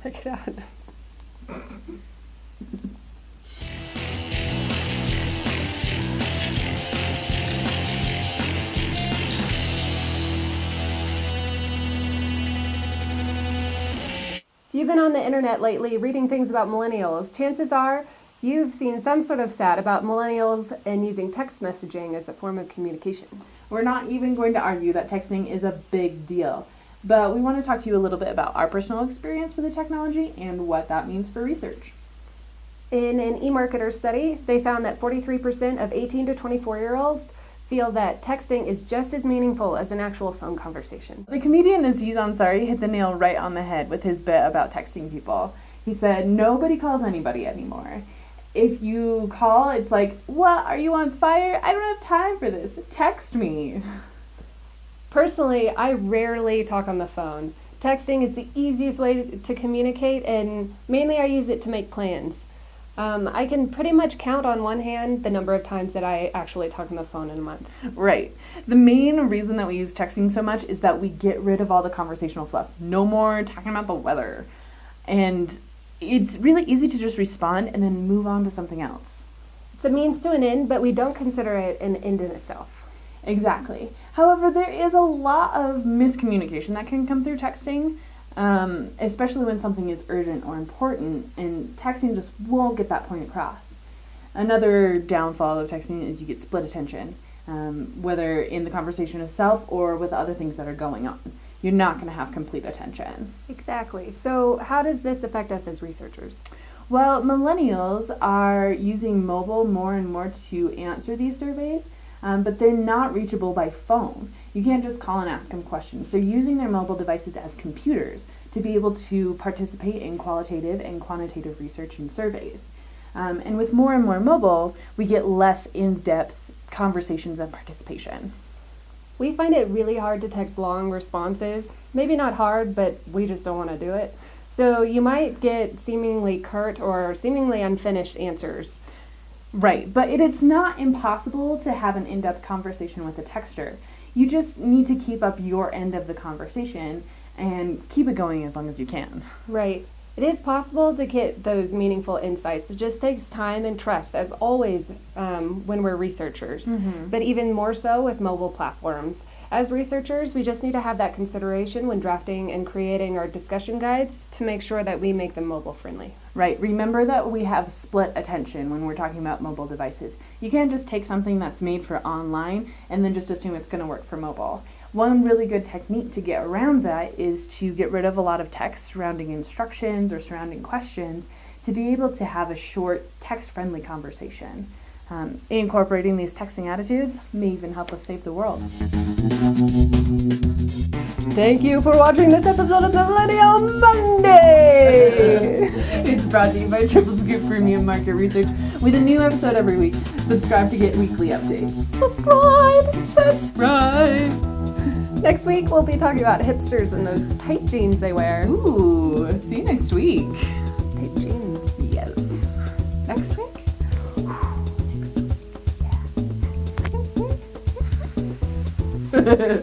Check it out. If you've been on the internet lately reading things about millennials, chances are you've seen some sort of stat about millennials and using text messaging as a form of communication. We're not even going to argue that texting is a big deal, but we want to talk to you a little bit about our personal experience with the technology and what that means for research. In an eMarketer study, they found that 43% of 18 to 24-year-olds feel that texting is just as meaningful as an actual phone conversation. The comedian Aziz Ansari hit the nail right on the head with his bit about texting people. He said, nobody calls anybody anymore. If you call, it's like, what, are you on fire? I don't have time for this. Text me. Personally, I rarely talk on the phone. Texting is the easiest way to communicate, and mainly I use it to make plans. I can pretty much count on one hand the number of times that I actually talk on the phone in a month. Right. The main reason that we use texting so much is that we get rid of all the conversational fluff. No more talking about the weather. And it's really easy to just respond and then move on to something else. It's a means to an end, but we don't consider it an end in itself. Exactly. However, there is a lot of miscommunication that can come through texting. Especially when something is urgent or important, and texting just won't get that point across. Another downfall of texting is you get split attention, whether in the conversation itself or with other things that are going on. You're not going to have complete attention. Exactly. So how does this affect us as researchers? Well, millennials are using mobile more and more to answer these surveys, but they're not reachable by phone. You can't just call and ask them questions. They're using their mobile devices as computers to be able to participate in qualitative and quantitative research and surveys. And with more and more mobile, we get less in-depth conversations and participation. We find it really hard to text long responses. Maybe not hard, but we just don't want to do it. So you might get seemingly curt or seemingly unfinished answers. Right, but it's not impossible to have an in-depth conversation with a texter. You just need to keep up your end of the conversation and keep it going as long as you can. Right. It is possible to get those meaningful insights. It just takes time and trust, as always, when we're researchers, but even more so with mobile platforms. As researchers, we just need to have that consideration when drafting and creating our discussion guides to make sure that we make them mobile friendly. Right. Remember that we have split attention when we're talking about mobile devices. You can't just take something that's made for online and then just assume it's going to work for mobile. One really good technique to get around that is to get rid of a lot of text surrounding instructions or surrounding questions to be able to have a short, text-friendly conversation. Incorporating these texting attitudes may even help us save the world. Thank you for watching this episode of Millennial Monday! It's brought to you by Triple Scoop Premium Market Research with a new episode every week. Subscribe to get weekly updates. Subscribe! Next week, we'll be talking about hipsters and those tight jeans they wear. Ooh, see you next week. Tight jeans. Yes. Next week? Yeah.